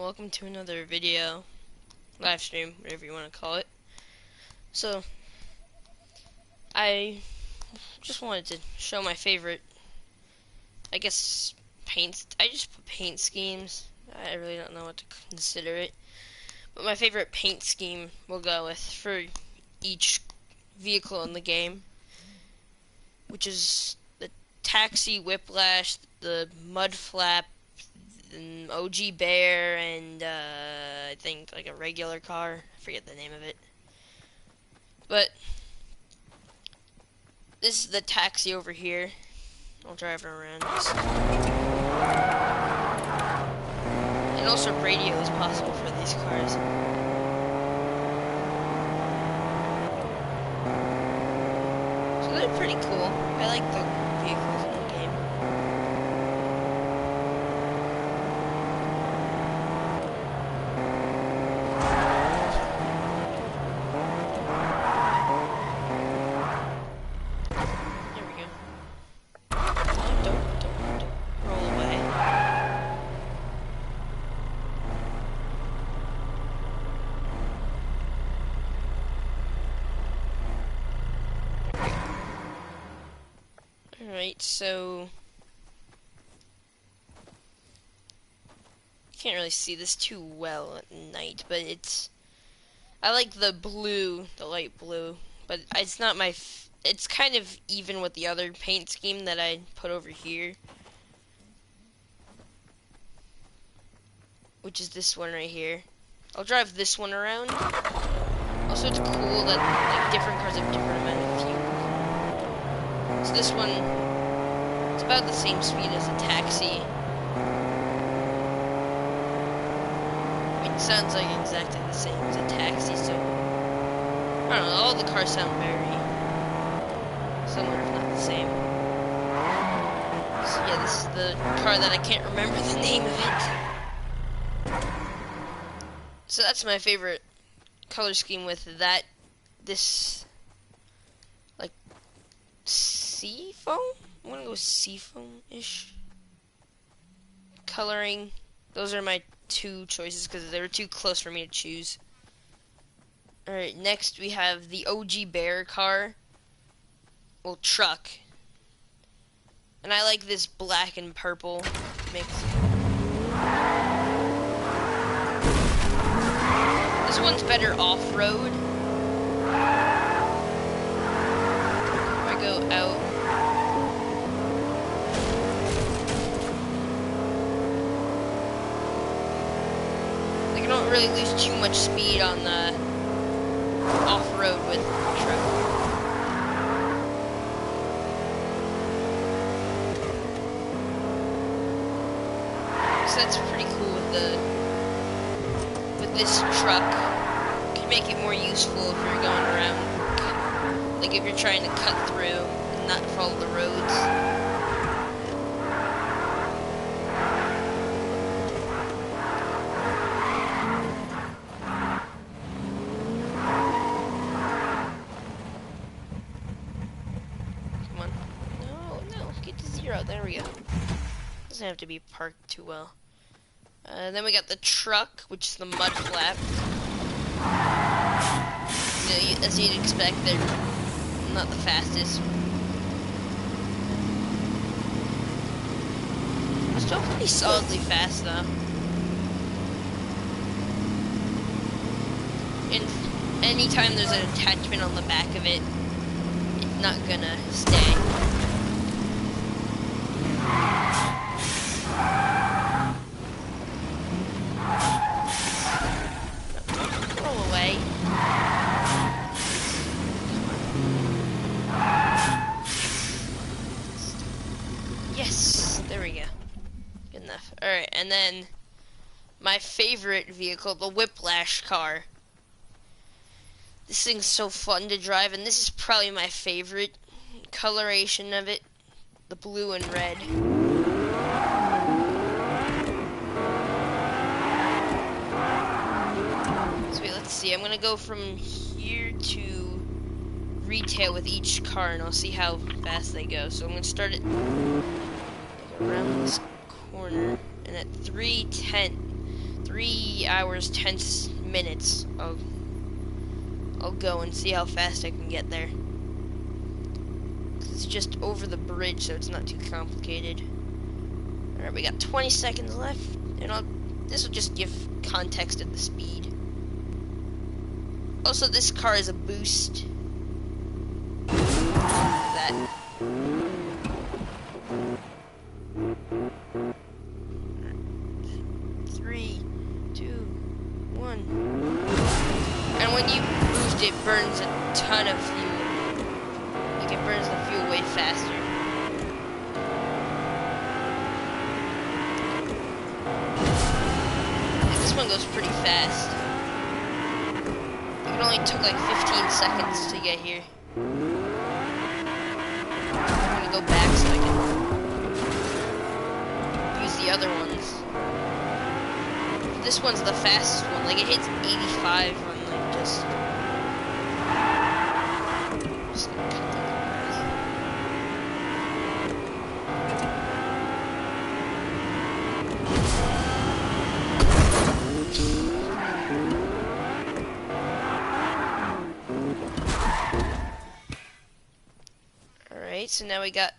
welcome to another video, live stream, whatever you want to call it. So, I just wanted to show my favorite, I guess, paints. I just put paint schemes. I really don't know what to consider it. But my favorite paint scheme we'll go with for each vehicle in the game, which is the Taxi, Whiplash, the Mud Flap, an OG Bear, and I think like a regular car. I forget the name of it. But this is the Taxi over here. I'll drive it around. And also radio is possible for these cars. So they're pretty cool. I like the vehicles in the game. Alright, so can't really see this too well at night, but I like the blue, the light blue, but it's not my it's kind of even with the other paint scheme that I put over here, which is this one right here. I'll drive this one around. Also, it's cool that like different cars have different amount of fuel. So this one, it's about the same speed as a Taxi. It sounds like exactly the same as a Taxi, so I don't know, all the cars sound very similar, if not the same. So yeah, this is the car that I can't remember the name of it. So that's my favorite color scheme with that, this, like, seafoam? I'm gonna go seafoam-ish coloring. Those are my two choices because they were too close for me to choose. Alright, next we have the OG Bear car. Well, truck. And I like this black and purple mix. This one's better off-road. If I go out. Like, I don't really lose too much speed on the off-road with the truck. So that's pretty cool with this truck. You can make it more useful if you're going around, like if you're trying to cut through and not follow the roads. Come on. No, get to 0. There we go. Doesn't have to be parked too well. Then we got the truck, which is the mud flap. You know, as you'd expect, they're not the fastest. It's still pretty solidly fast, though. And anytime there's an attachment on the back of it, it's not gonna stay. Yes, there we go. Good enough. Alright, and then my favorite vehicle, the Whiplash car. This thing's so fun to drive, and this is probably my favorite coloration of it. The blue and red. So wait, let's see. I'm gonna go from here to retail with each car, and I'll see how fast they go. So I'm gonna start it around this corner, and at 310 3 hours 10 minutes. I'll go and see how fast I can get there. It's just over the bridge, so it's not too complicated. Alright, we got 20 seconds left, and this will just give context of the speed. Also, this car is a boost. That. 3, 2, 1. And when you boost, it burns a ton of fuel. Like, it burns the fuel way faster. And this one goes pretty fast. It only took like 15 seconds to get here. I'm gonna go back so I can use the other ones. This one's the fastest one. Like, it hits 85 on like just gonna cut through the grass. Alright, so now we got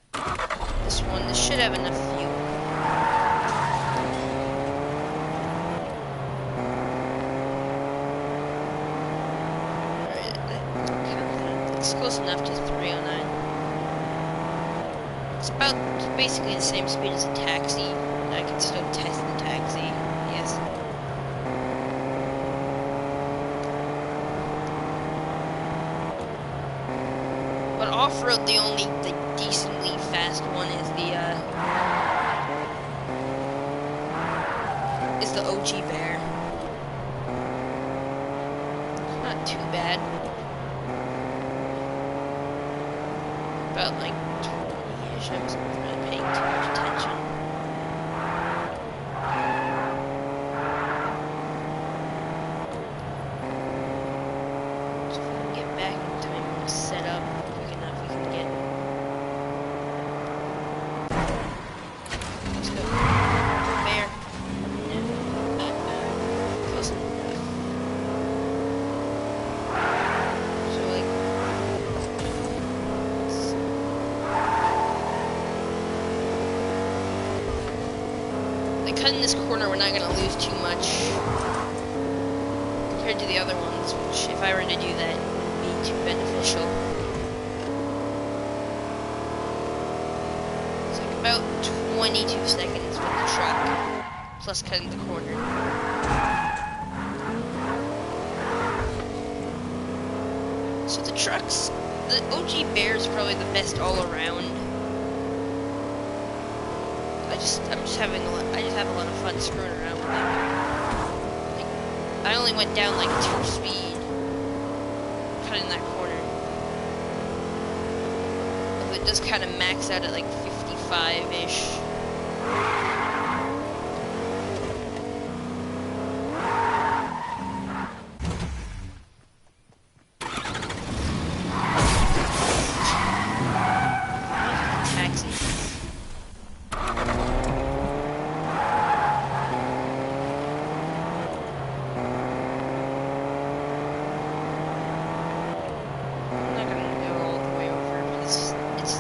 this one. This should have enough fuel. Alright, it's close enough to 309. It's basically the same speed as a taxi. I can still test the taxi. Yes. But off-road, the only decently fast one is the OG Bear. It's not too bad. About like 20-ish. I wasn't really paying too much attention. So if we can get back in time and set up quick enough, we can get. Let's go. Bear. Close enough. So like. Like cutting this corner, we're not gonna lose too much compared to the other ones, which if I were to do that, wouldn't be too beneficial. It's like about 22 seconds with the truck, plus cutting the corner. So the trucks, the OG Bear is probably the best all around. I just have a lot of fun screwing around with it. Like, I only went down like 2 speed cutting that corner. But it does kind of max out at like 55-ish.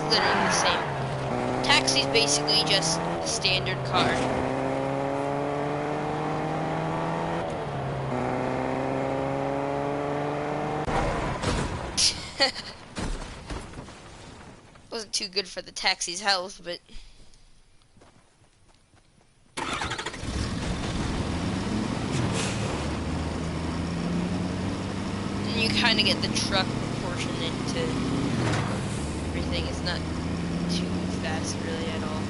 Literally the same. Taxi's basically just a standard car. Wasn't too good for the taxi's health, but and you kind of get the truck proportionate to everything. It's not too fast really at all.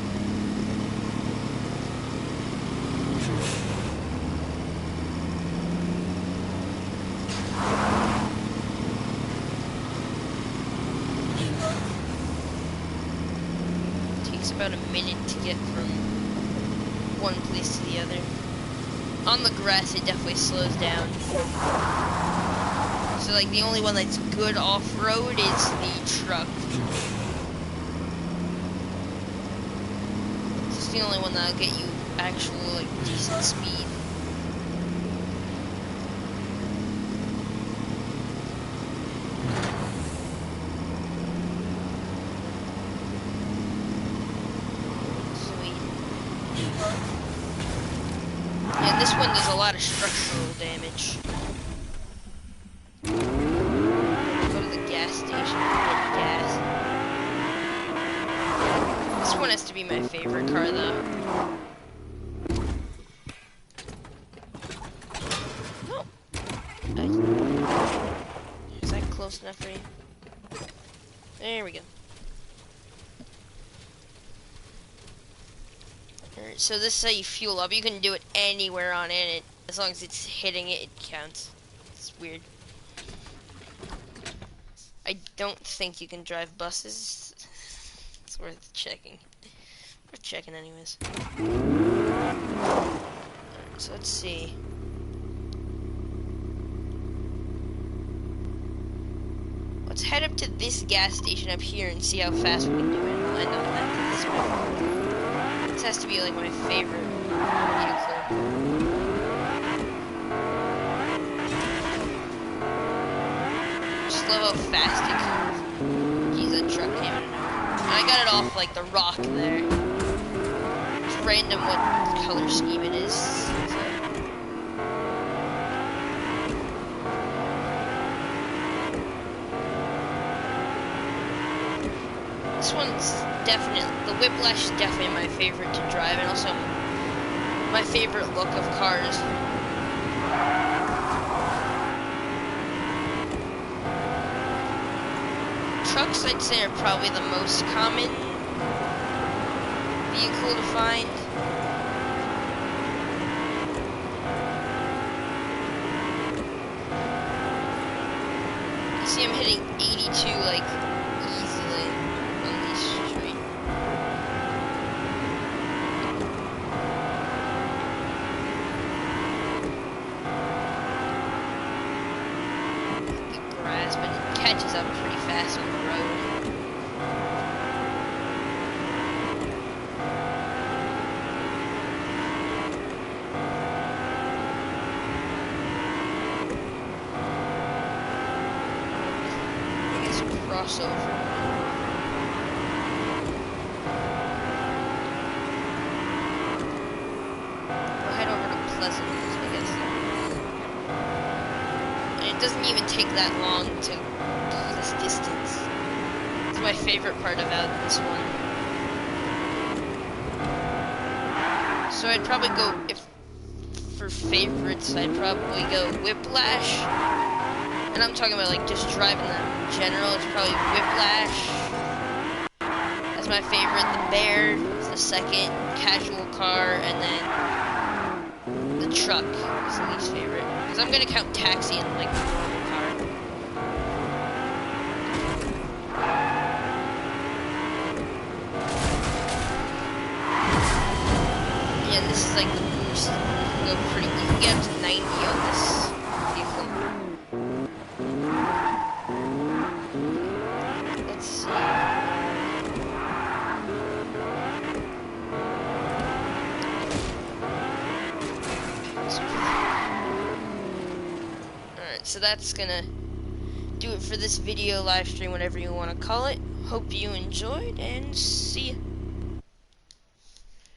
It takes about a minute to get from one place to the other. On the grass it definitely slows down. So like the only one that's good off-road is the truck. It's the only one that'll get you actual like decent speed. lot of structural damage. Go to the gas station and get gas. This one has to be my favorite car, though. No. Is that close enough for you? There we go. Alright, so this is how you fuel up. You can do it anywhere on it. As long as it's hitting it, it counts. It's weird. I don't think you can drive buses. It's worth checking. Worth checking anyways. Alright, so let's see. Let's head up to this gas station up here and see how fast we can do it. We'll end up at this one. This has to be like my favorite vehicle. Just love how fast it goes. Geez, that truck came in. I got it off like the rock there. It's random what color scheme it is. So. This one's definitely, the Whiplash is definitely my favorite to drive, and also my favorite look of cars. Trucks, I'd say, are probably the most common vehicle to find. You see I'm hitting 82, like, easily. Straight. The grass, but it catches up pretty fast on the road. I guess crossover. It doesn't even take that long to go this distance. It's my favorite part about this one. So I'd probably go, if for favorites, I'd probably go Whiplash. And I'm talking about like just driving them in general. It's probably Whiplash. That's my favorite. The Bear is the second. Casual car, and then the truck is the least favorite. Because I'm gonna count Taxi and like the normal car. Yeah, this is like the boost. You can go pretty. You can get up to 90 on this vehicle. Let's see. So that's gonna do it for this video, live stream, whatever you want to call it. Hope you enjoyed, and see ya.